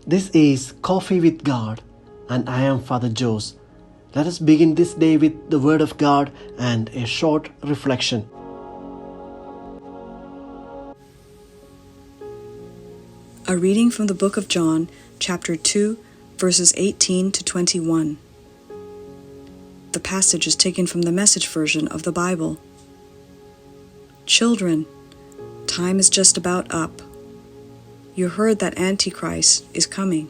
This is Coffee with God, and I am Father Jose. Let us begin this day with the Word of God and a short reflection. A reading from the book of John, chapter 2, verses 18 to 21. The passage is taken from the Message version of the Bible. Children, time is just about up. You heard that antichrist is coming.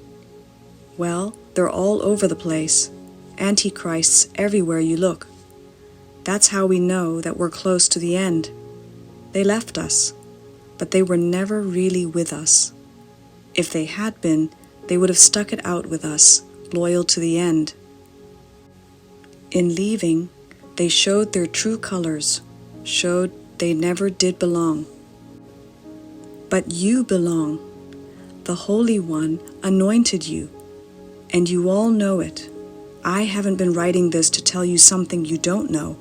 Well, they're all over the place. Antichrists everywhere you look. That's how we know that we're close to the end. They left us, but they were never really with us. If they had been, they would have stuck it out with us, loyal to the end. In leaving, they showed their true colors, showed they never did belong. But you belong. The Holy One anointed you, and you all know it. I haven't been writing this to tell you something you don't know,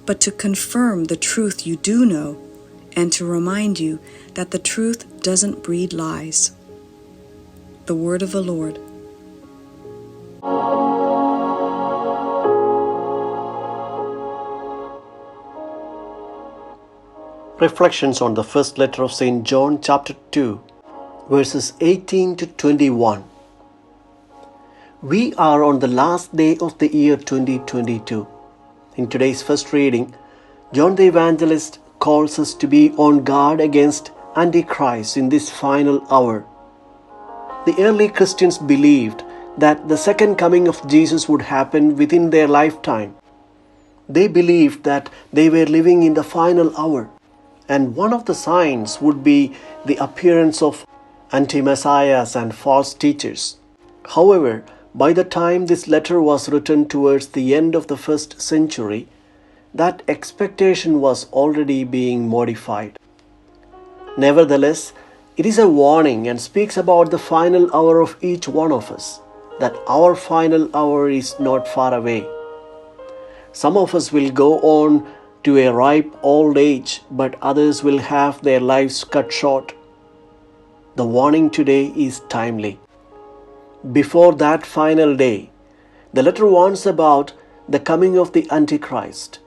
but to confirm the truth you do know, and to remind you that the truth doesn't breed lies. The word of the Lord. Reflections on the first letter of St. John, chapter 2, verses 18 to 21. We are on the last day of the year 2022. In today's first reading, John the Evangelist calls us to be on guard against antichrist in this final hour. The early Christians believed that the second coming of Jesus would happen within their lifetime. They believed that they were living in the final hour, and one of the signs would be the appearance of anti-messiahs and false teachers. However, by the time this letter was written towards the end of the first century, that expectation was already being modified. Nevertheless, it is a warning and speaks about the final hour of each one of us, that our final hour is not far away. Some of us will go on to a ripe old age, but others will have their lives cut short. The warning today is timely. Before that final day, the letter warns about the coming of the antichrist.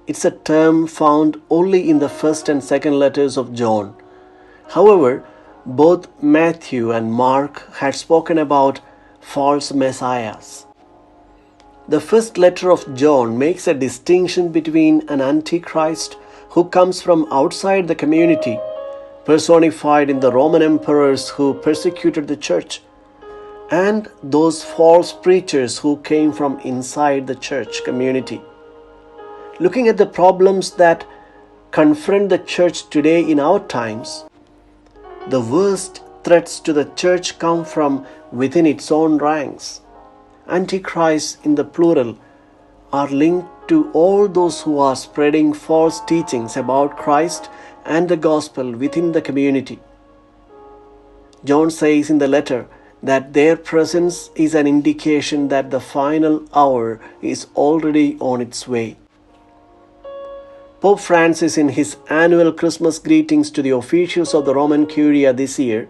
It's a term found only in the first and second letters of John. However, both Matthew and Mark had spoken about false messiahs. The first letter of John makes a distinction between an antichrist who comes from outside the community, personified in the Roman emperors who persecuted the church, and those false preachers who came from inside the church community. Looking at the problems that confront the church today in our times, the worst threats to the church come from within its own ranks. Antichrists in the plural are linked to all those who are spreading false teachings about Christ and the gospel within the community. John says in the letter that their presence is an indication that the final hour is already on its way. Pope Francis, in his annual Christmas greetings to the officials of the Roman Curia this year,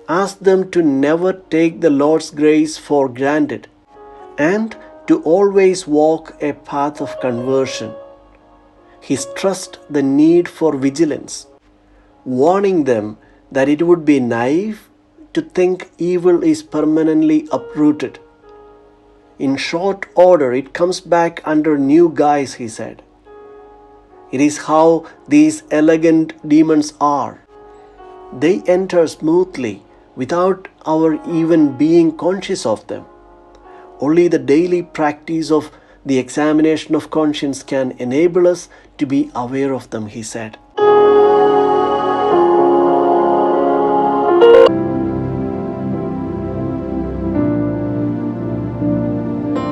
asked them to never take the Lord's grace for granted and to always walk a path of conversion. He stressed the need for vigilance, warning them that it would be naive to think evil is permanently uprooted. In short order, it comes back under new guise, he said. It is how these elegant demons are. They enter smoothly without our even being conscious of them. Only the daily practice of the examination of conscience can enable us to be aware of them, he said.